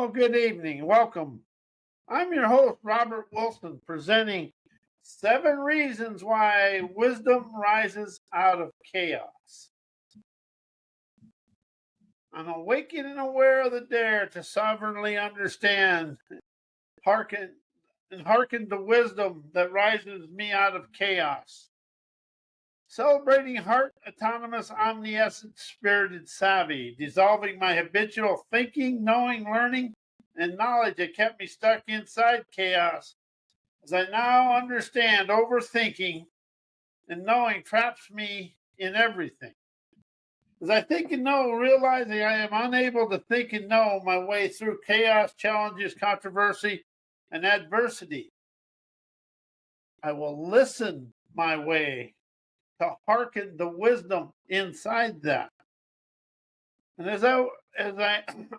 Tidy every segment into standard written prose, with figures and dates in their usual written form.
Well, good evening. Welcome. I'm your host, Robert Wilson, presenting 7 reasons why wisdom rises out of chaos. I'm awakened and aware of the dare to sovereignly understand, hearken hearken to wisdom that rises me out of chaos. Celebrating heart autonomous, omniscient, spirited savvy, dissolving my habitual thinking, knowing, learning, and knowledge that kept me stuck inside chaos. As I now understand, overthinking and knowing traps me in everything. As I think and know, realizing I am unable to think and know my way through chaos, challenges, controversy, and adversity, I will listen my way to hearken the wisdom inside that. And as I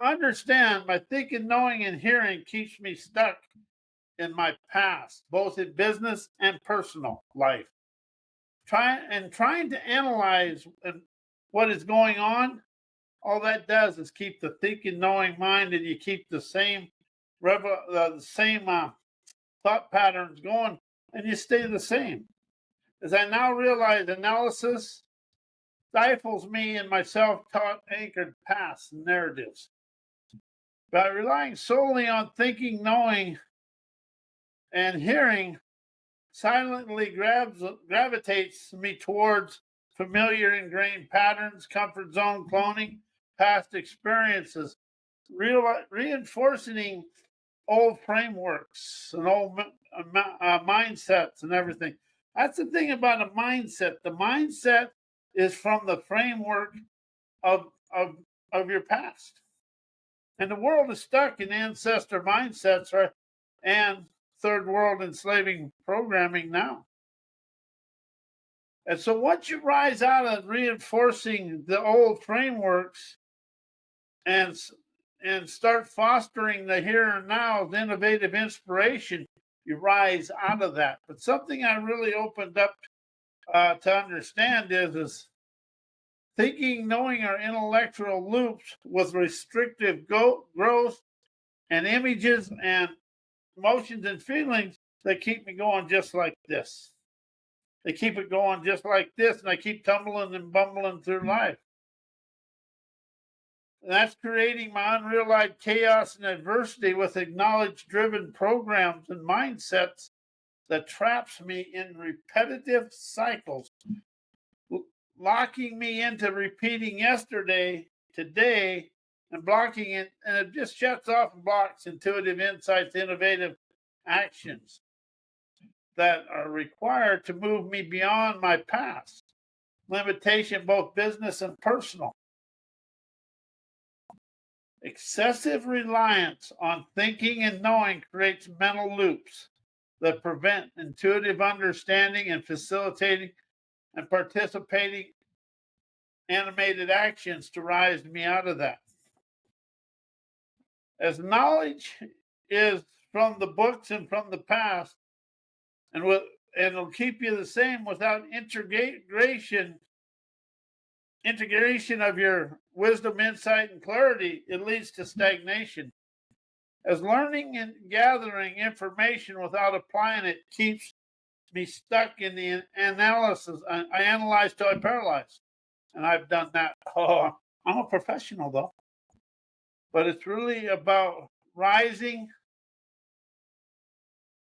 understand, my thinking, knowing, and hearing keeps me stuck in my past, both in business and personal life. Trying to analyze what is going on, all that does is keep the thinking, knowing mind, and you keep the same thought patterns going, and you stay the same. As I now realize, analysis stifles me in my self-taught anchored past narratives. By relying solely on thinking, knowing, and hearing, silently gravitates me towards familiar ingrained patterns, comfort zone cloning, past experiences, reinforcing old frameworks and old mindsets and everything. That's the thing about a mindset. The mindset is from the framework of, of, of your past. And the world is stuck in ancestor mindsets, right? And third world enslaving programming now. And so once you rise out of reinforcing the old frameworks and start fostering the here and now, the innovative inspiration, you rise out of that. But something I really opened up to understand is thinking, knowing our intellectual loops with restrictive growth and images and emotions and feelings that keep me going just like this. They keep it going just like this, and I keep tumbling and bumbling through life. And that's creating my unrealized chaos and adversity with acknowledged driven programs and mindsets that traps me in repetitive cycles, locking me into repeating yesterday, today, and blocking it, and it just shuts off and blocks intuitive insights, innovative actions that are required to move me beyond my past limitation, both business and personal. Excessive reliance on thinking and knowing creates mental loops that prevent intuitive understanding and facilitating and participating animated actions to rise me out of that. As knowledge is from the books and from the past, and it'll keep you the same without integration of your wisdom, insight, and clarity, it leads to stagnation. As learning and gathering information without applying it keeps me stuck in the analysis. I analyze till I paralyze. And I've done that. Oh, I'm a professional though. But it's really about rising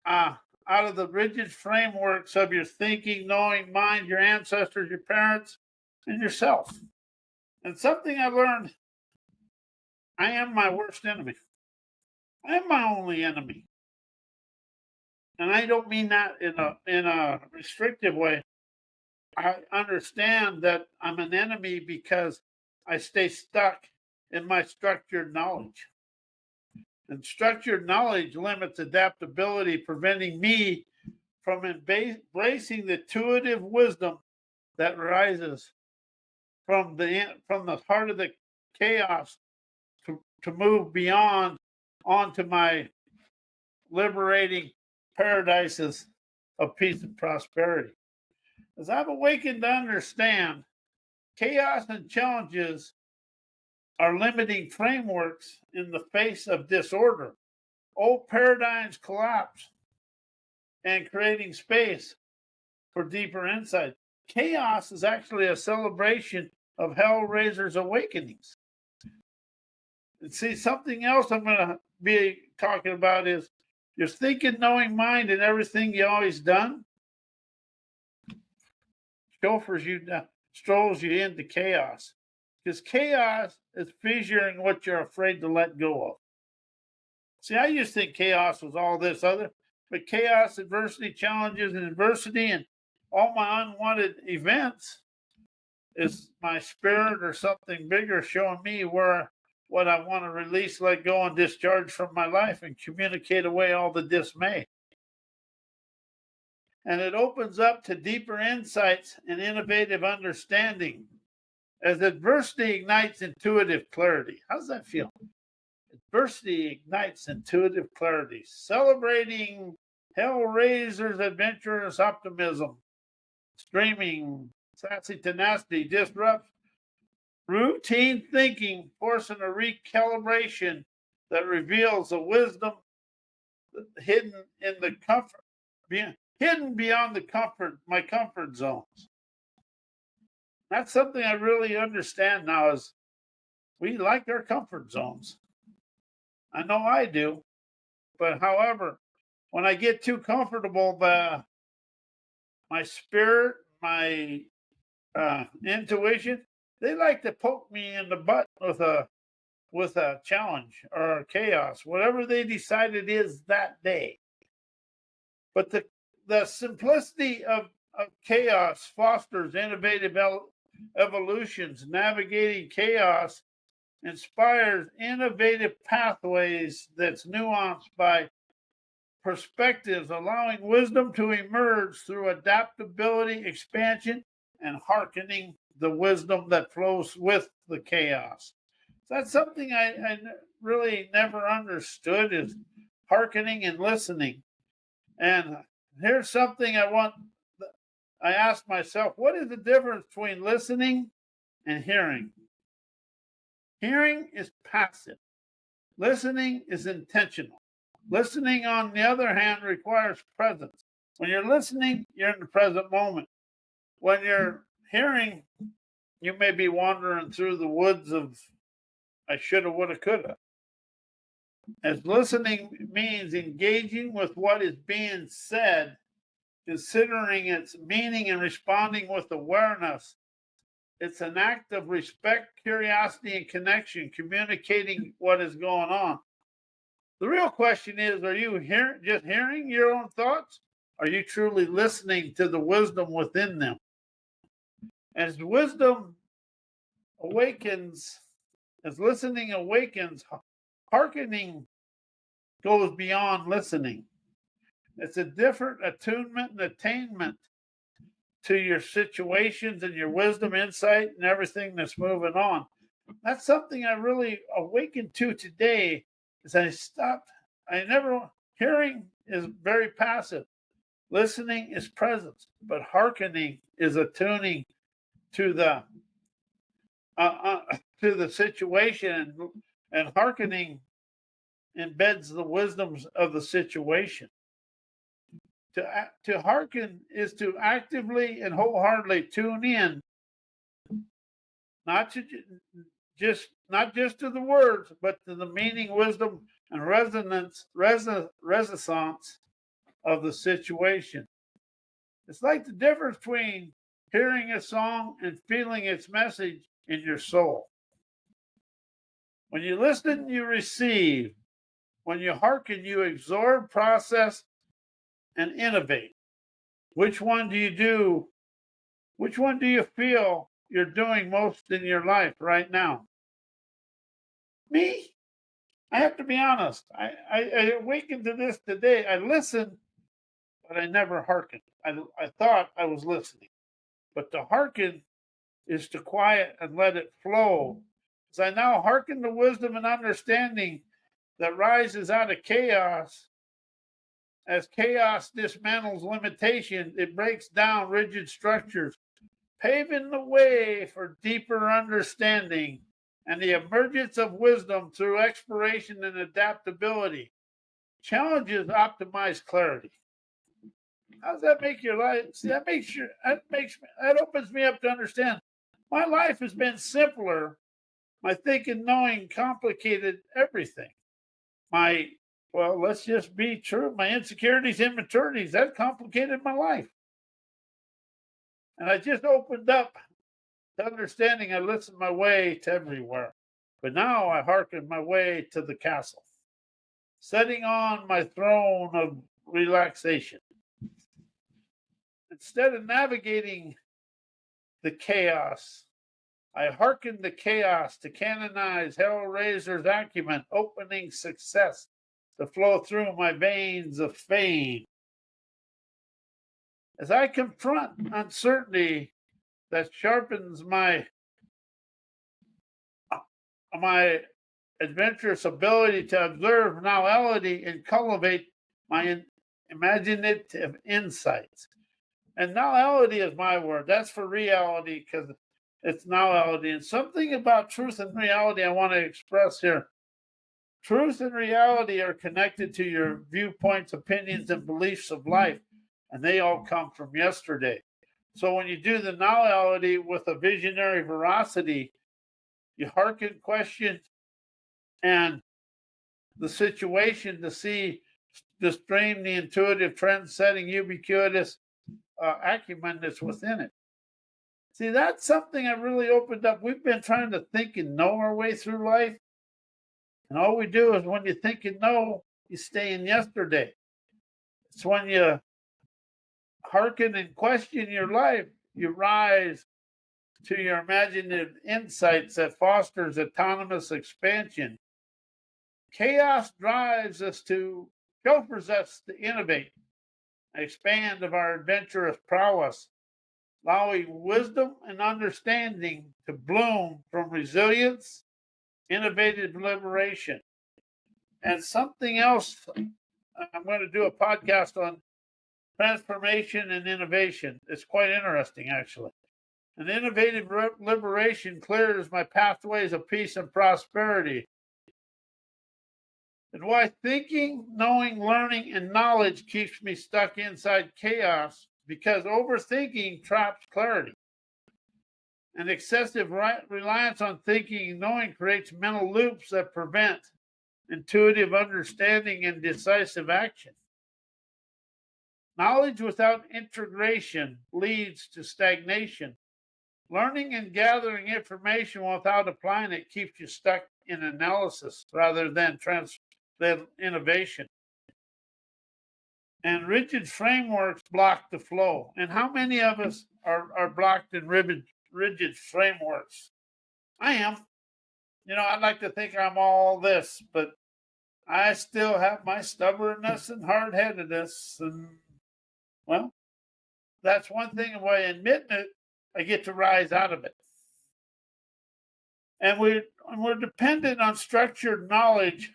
out of the rigid frameworks of your thinking, knowing, mind, your ancestors, your parents, and yourself. And something I learned, I am my worst enemy. I am my only enemy. And I don't mean that in a restrictive way. I understand that I'm an enemy because I stay stuck in my structured knowledge. And structured knowledge limits adaptability, preventing me from embracing the intuitive wisdom that rises from the heart of the chaos to move beyond onto my liberating paradises of peace and prosperity. As I've awakened to understand, chaos and challenges are limiting frameworks in the face of disorder. Old paradigms collapse and creating space for deeper insight. Chaos is actually a celebration of Hellraiser's awakenings. And see, something else I'm going to be talking about is your thinking, knowing mind and everything you always done strolls you into chaos. Because chaos is fissuring what you're afraid to let go of. See, I used to think chaos was all this other, but chaos, adversity, challenges, and adversity, and all my unwanted events is my spirit or something bigger showing me what I want to release, let go, and discharge from my life and communicate away all the dismay. And it opens up to deeper insights and innovative understanding as adversity ignites intuitive clarity. How's that feel? Adversity ignites intuitive clarity, celebrating Hellraiser's adventurous optimism, streaming sassy tenacity, disrupts routine thinking, forcing a recalibration that reveals the wisdom hidden in the comfort, hidden beyond my comfort zones. That's something I really understand now. Is we like our comfort zones. I know I do, but however, when I get too comfortable, my spirit, my intuition, they like to poke me in the butt with a challenge or a chaos, whatever they decide it is that day. But the simplicity of chaos fosters innovative evolutions. Navigating chaos inspires innovative pathways that's nuanced by perspectives, allowing wisdom to emerge through adaptability, expansion, and hearkening the wisdom that flows with the chaos. So that's something I really never understood, is hearkening and listening. And here's something I asked myself, what is the difference between listening and hearing? Hearing is passive. Listening is intentional. Listening, on the other hand, requires presence. When you're listening, you're in the present moment. When you're hearing, you may be wandering through the woods of I shoulda, woulda, coulda. As listening means engaging with what is being said, considering its meaning and responding with awareness. It's an act of respect, curiosity, and connection, communicating what is going on. The real question is, are you just hearing your own thoughts? Are you truly listening to the wisdom within them? As wisdom awakens, as listening awakens, hearkening goes beyond listening. It's a different attunement and attainment to your situations and your wisdom, insight, and everything that's moving on. That's something I really awakened to today. Is hearing is very passive. Listening is presence, but hearkening is attuning to the situation, and hearkening embeds the wisdoms of the situation. To hearken is to actively and wholeheartedly tune in, not just to the words, but to the meaning, wisdom, and resonance of the situation. It's like the difference between hearing a song and feeling its message in your soul. When you listen, you receive. When you hearken, you absorb, process, and innovate. Which one do you do? Which one do you feel you're doing most in your life right now? Me? I have to be honest. I awakened to this today. I listened, but I never hearkened. I thought I was listening. But to hearken is to quiet and let it flow. As I now hearken to wisdom and understanding that rises out of chaos, as chaos dismantles limitation, it breaks down rigid structures, paving the way for deeper understanding and the emergence of wisdom through exploration and adaptability. Challenges optimize clarity. How does that make your life? See, that opens me up to understand. My life has been simpler. My thinking, knowing complicated everything. Let's just be true. My insecurities, immaturities, that complicated my life. And I just opened up to understanding. I listened my way to everywhere. But now I hearken my way to the castle, sitting on my throne of relaxation. Instead of navigating the chaos, I hearken the chaos to canonize Hellraiser's acumen, opening success to flow through my veins of fame. As I confront uncertainty that sharpens my adventurous ability to observe novelty and cultivate my imaginative insights. And novelty is my word. That's for reality because it's novelty. And something about truth and reality I want to express here. Truth and reality are connected to your viewpoints, opinions, and beliefs of life, and they all come from yesterday. So when you do the novelty with a visionary veracity, you hearken, question, and the situation to see the stream, the intuitive, trend-setting, ubiquitous acumen that's within it. See, that's something that really opened up. We've been trying to think and know our way through life. And all we do is when you think and know, you stay in yesterday. It's when you hearken and question your life, you rise to your imaginative insights that fosters autonomous expansion. Chaos drives us chauffeurs us to innovate, expand of our adventurous prowess, allowing wisdom and understanding to bloom from resilience, innovative liberation. And something else, I'm going to do a podcast on transformation and innovation. It's quite interesting, actually. An innovative liberation clears my pathways of peace and prosperity. And why thinking, knowing, learning, and knowledge keeps me stuck inside chaos, because overthinking traps clarity. And excessive reliance on thinking and knowing creates mental loops that prevent intuitive understanding and decisive action. Knowledge without integration leads to stagnation. Learning and gathering information without applying it keeps you stuck in analysis rather than innovation. And rigid frameworks block the flow. And how many of us are blocked in rigid frameworks? I am. I'd like to think I'm all this, but I still have my stubbornness and hard-headedness. And, well, that's one thing. If I admit it, I get to rise out of it. And we're dependent on structured knowledge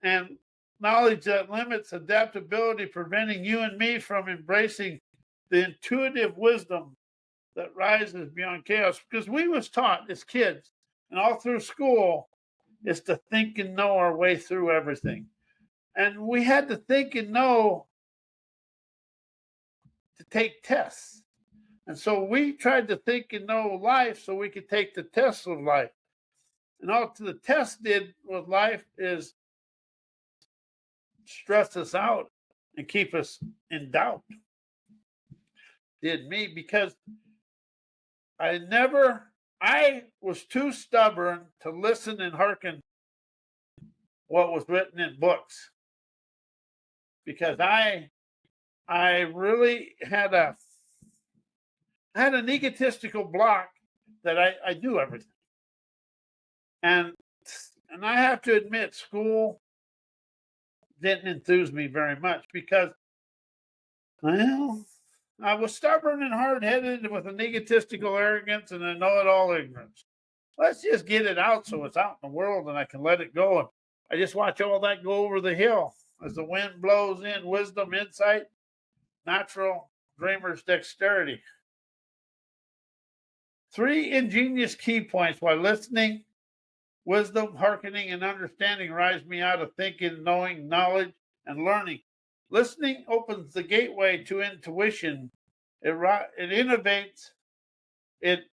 and knowledge that limits adaptability, preventing you and me from embracing the intuitive wisdom that rises beyond chaos. Because we was taught as kids and all through school is to think and know our way through everything. And we had to think and know to take tests. And so we tried to think and know life so we could take the tests of life. And all the test did with life is stress us out and keep us in doubt. Did me, because I was too stubborn to listen and hearken what was written in books. Because I really had an egotistical block that I knew everything. And I have to admit, school didn't enthuse me very much because, well, I was stubborn and hard-headed with an egotistical arrogance and a know-it-all ignorance. Let's just get it out so it's out in the world and I can let it go. And I just watch all that go over the hill as the wind blows in wisdom, insight, natural dreamer's dexterity. 3 ingenious key points while listening, Wisdom, hearkening, and understanding rise me out of thinking, knowing, knowledge, and learning. Listening opens the gateway to intuition. It innovates. It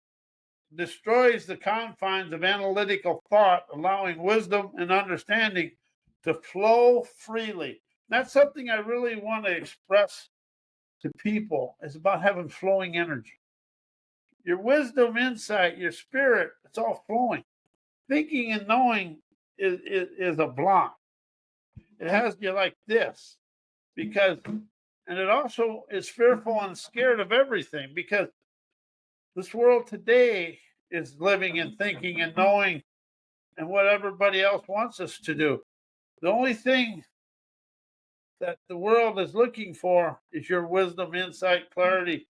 destroys the confines of analytical thought, allowing wisdom and understanding to flow freely. That's something I really want to express to people. It's about having flowing energy. Your wisdom, insight, your spirit, it's all flowing. Thinking and knowing is a block. It has you like this because, and it also is fearful and scared of everything because this world today is living and thinking and knowing and what everybody else wants us to do. The only thing that the world is looking for is your wisdom, insight, clarity,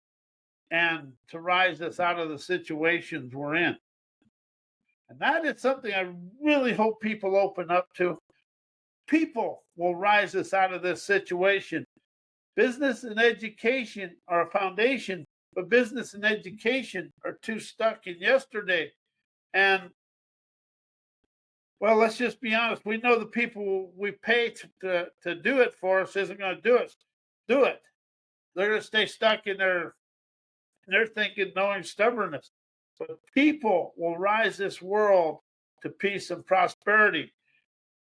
and to rise us out of the situations we're in. And that is something I really hope people open up to. People will rise us out of this situation. Business and education are a foundation, but business and education are too stuck in yesterday. And well, let's just be honest. We know the people we pay to do it for us isn't going to do it. They're going to stay stuck in their thinking, knowing, stubbornness. But people will rise this world to peace and prosperity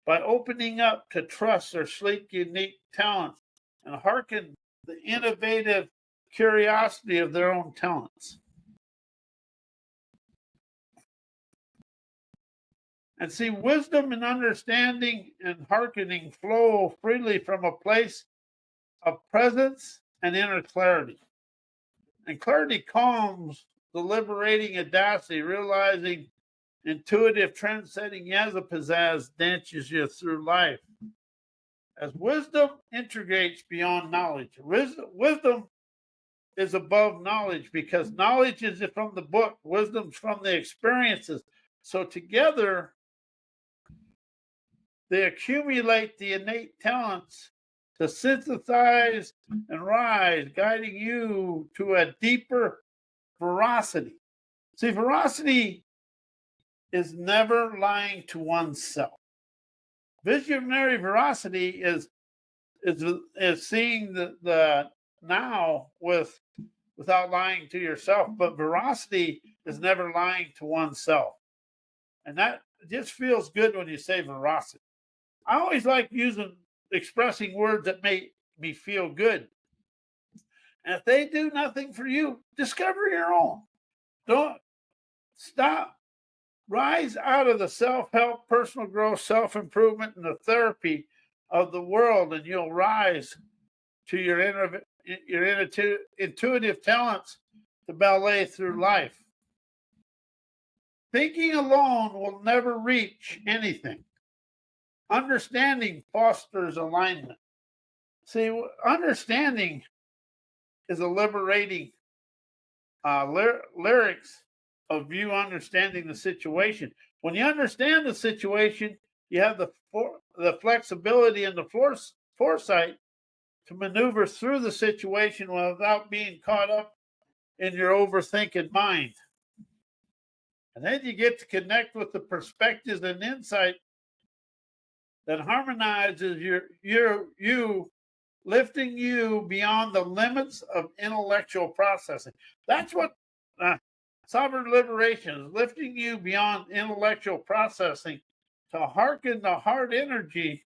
by opening up to trust their sleek, unique talents and hearken the innovative curiosity of their own talents. And see, wisdom and understanding and hearkening flow freely from a place of presence and inner clarity. And clarity calms the liberating audacity, realizing intuitive, trend-setting pizzazz dances you through life. As wisdom integrates beyond knowledge, wisdom is above knowledge because knowledge is from the book, wisdom's from the experiences. So together, they accumulate the innate talents to synthesize and rise, guiding you to a deeper veracity. See, veracity is never lying to oneself. Visionary veracity is seeing the now without lying to yourself, but veracity is never lying to oneself. And that just feels good when you say veracity. I always like expressing words that make me feel good. And if they do nothing for you, discover your own. Don't stop. Rise out of the self-help, personal growth, self-improvement, and the therapy of the world, and you'll rise to your intuitive talents to ballet through life. Thinking alone will never reach anything. Understanding fosters alignment. See, understanding is a liberating lyrics of you understanding the situation. When you understand the situation, you have the flexibility and the foresight to maneuver through the situation without being caught up in your overthinking mind. And then you get to connect with the perspectives and insight that harmonizes you, lifting you beyond the limits of intellectual processing. That's what sovereign liberation is, lifting you beyond intellectual processing to hearken the heart energy,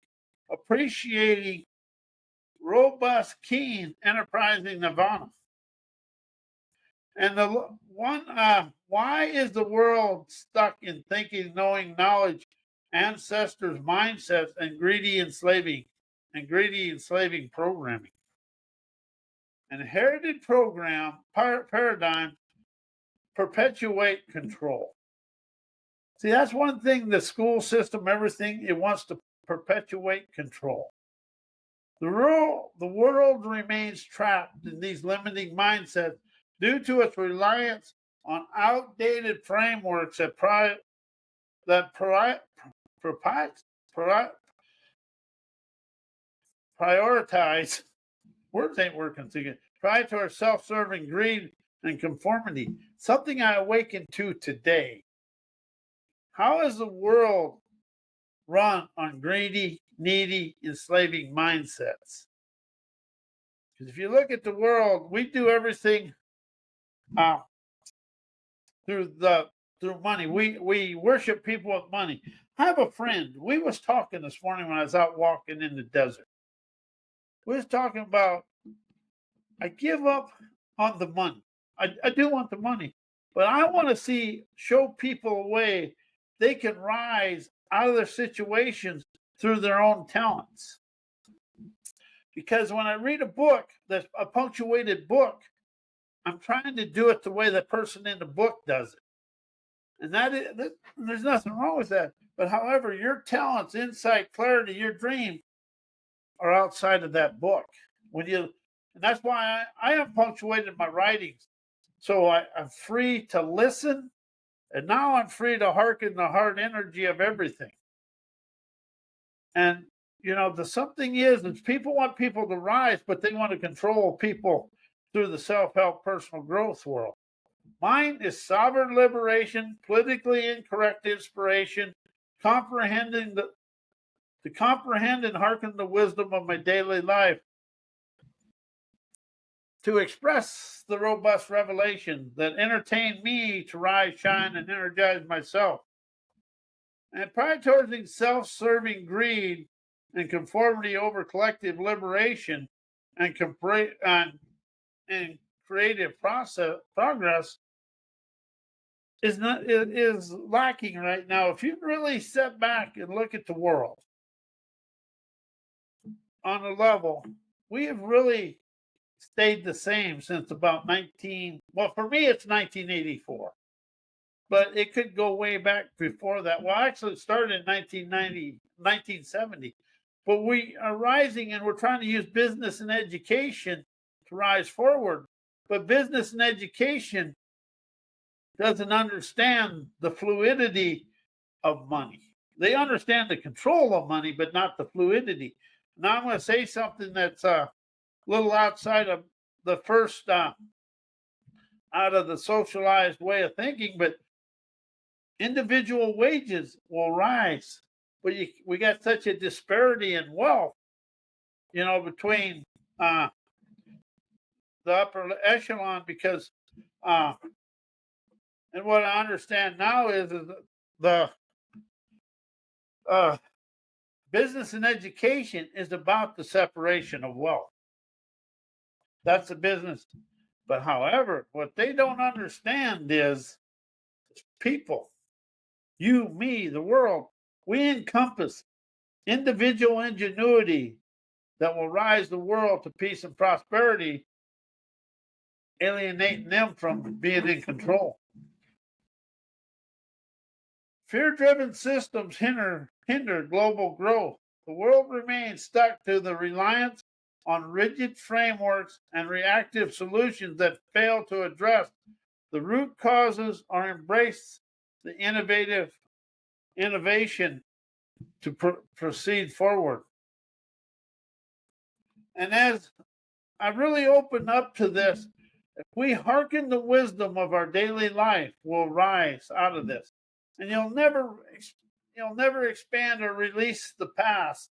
appreciating robust, keen, enterprising nirvana. And the one, why is the world stuck in thinking, knowing, knowledge, ancestors' mindsets, and greedy enslaving programming? An inherited paradigm perpetuate control. See, that's one thing, the school system, everything, it wants to perpetuate control. The world remains trapped in these limiting mindsets due to its reliance on outdated frameworks that prioritize, words ain't working together, prioritize self-serving greed and conformity. Something I awakened to today. How is the world run on greedy, needy, enslaving mindsets? Because if you look at the world, we do everything uh, through money. We worship people with money. I have a friend. We was talking this morning when I was out walking in the desert. We was talking about I give up on the money. I do want the money, but I want to show people a way they can rise out of their situations through their own talents. Because when I read a book, that's a punctuated book, I'm trying to do it the way the person in the book does it. And there's nothing wrong with that. But however, your talents, insight, clarity, your dream are outside of that book. And that's why I have punctuated my writings. So I'm free to listen, and now I'm free to hearken the heart energy of everything. And the something is people want people to rise, but they want to control people through the self-help personal growth world. Mine is sovereign liberation, politically incorrect inspiration, comprehending to comprehend and hearken the wisdom of my daily life, to express the robust revelation that entertain me to rise, shine, and energize myself. And prioritizing self-serving greed and conformity over collective liberation and creative progress is lacking right now. If you really step back and look at the world on a level, we have really stayed the same since about for me it's 1984, but it could go way back before that. Well, actually it started in 1970, but we are rising and we're trying to use business and education to rise forward. But business and education doesn't understand the fluidity of money. They understand the control of money, but not the fluidity. Now I'm going to say something that's a little outside of the first, out of the socialized way of thinking, but individual wages will rise. But we got such a disparity in wealth, between the upper echelon, because and what I understand now is the business and education is about the separation of wealth. That's the business. But however, what they don't understand is people, you, me, the world. We encompass individual ingenuity that will rise the world to peace and prosperity, alienating them from being in control. Fear-driven systems hinder global growth. The world remains stuck to the reliance on rigid frameworks and reactive solutions that fail to address the root causes or embrace the innovation to proceed forward. And as I really open up to this, if we hearken the wisdom of our daily life, we'll rise out of this. And you'll never expand or release the past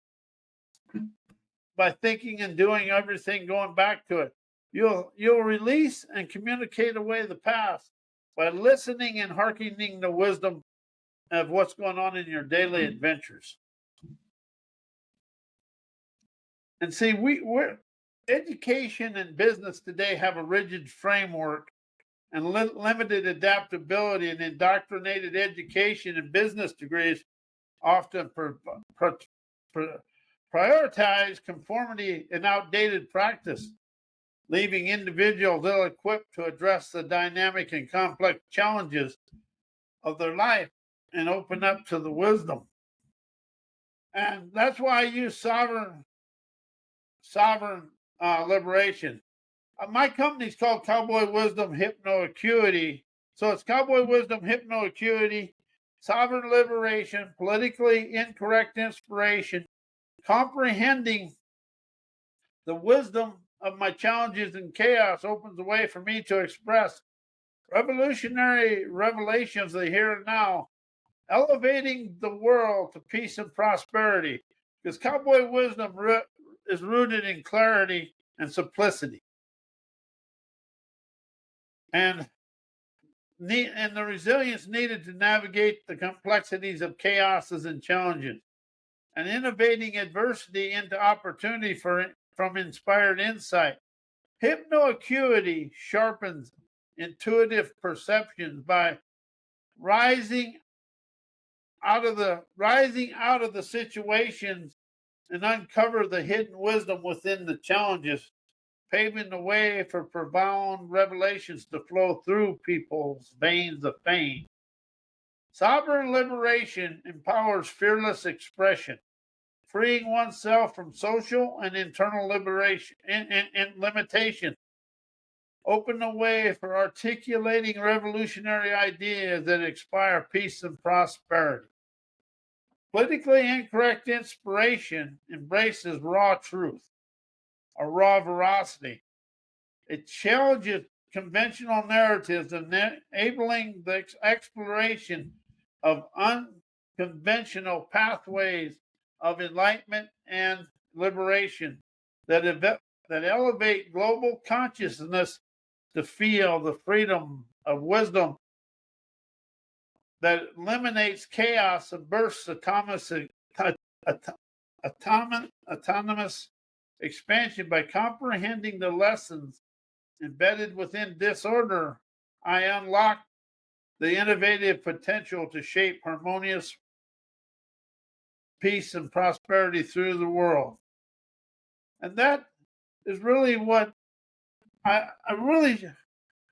by thinking and doing everything going back to it. You'll release and communicate away the past by listening and hearkening the wisdom of what's going on in your daily adventures. And see, we're education and business today have a rigid framework and limited adaptability, and indoctrinated education and business degrees often prioritize conformity and outdated practice, leaving individuals ill-equipped to address the dynamic and complex challenges of their life and open up to the wisdom. And that's why I use sovereign liberation. My company's called Cowboy Wisdom Hypnoacuity. So it's Cowboy Wisdom Hypnoacuity, sovereign liberation, politically incorrect inspiration, comprehending the wisdom of my challenges and chaos opens the way for me to express revolutionary revelations of the here and now elevating the world to peace and prosperity. Because cowboy wisdom is rooted in clarity and simplicity, and the resilience needed to navigate the complexities of chaoses and challenges, and innovating adversity into opportunity from inspired insight. Hypnoacuity sharpens intuitive perceptions by rising rising out of the situations and uncover the hidden wisdom within the challenges, paving the way for profound revelations to flow through people's veins of fame. Sovereign liberation empowers fearless expression, freeing oneself from social and internal liberation and limitation. Open the way for articulating revolutionary ideas that inspire peace and prosperity. Politically incorrect inspiration embraces raw truth or raw veracity. It challenges conventional narratives, enabling the exploration of unconventional pathways of enlightenment and liberation that elevate global consciousness to feel the freedom of wisdom that eliminates chaos and bursts autonomous expansion by comprehending the lessons embedded within disorder. I unlock the innovative potential to shape harmonious peace and prosperity through the world. And that is really what I really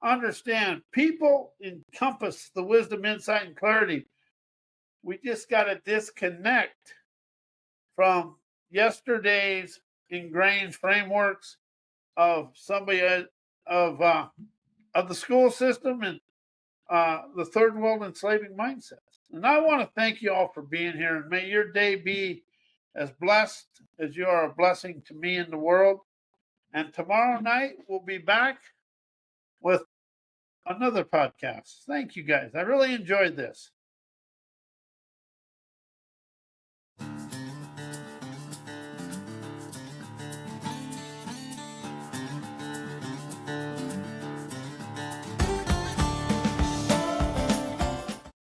understand. People encompass the wisdom, insight, and clarity. We just got to disconnect from yesterday's ingrained frameworks of of the school system and the third world enslaving mindsets. And I want to thank you all for being here, and may your day be as blessed as you are a blessing to me and the world. And tomorrow night we'll be back with another podcast. Thank you guys. I really enjoyed this.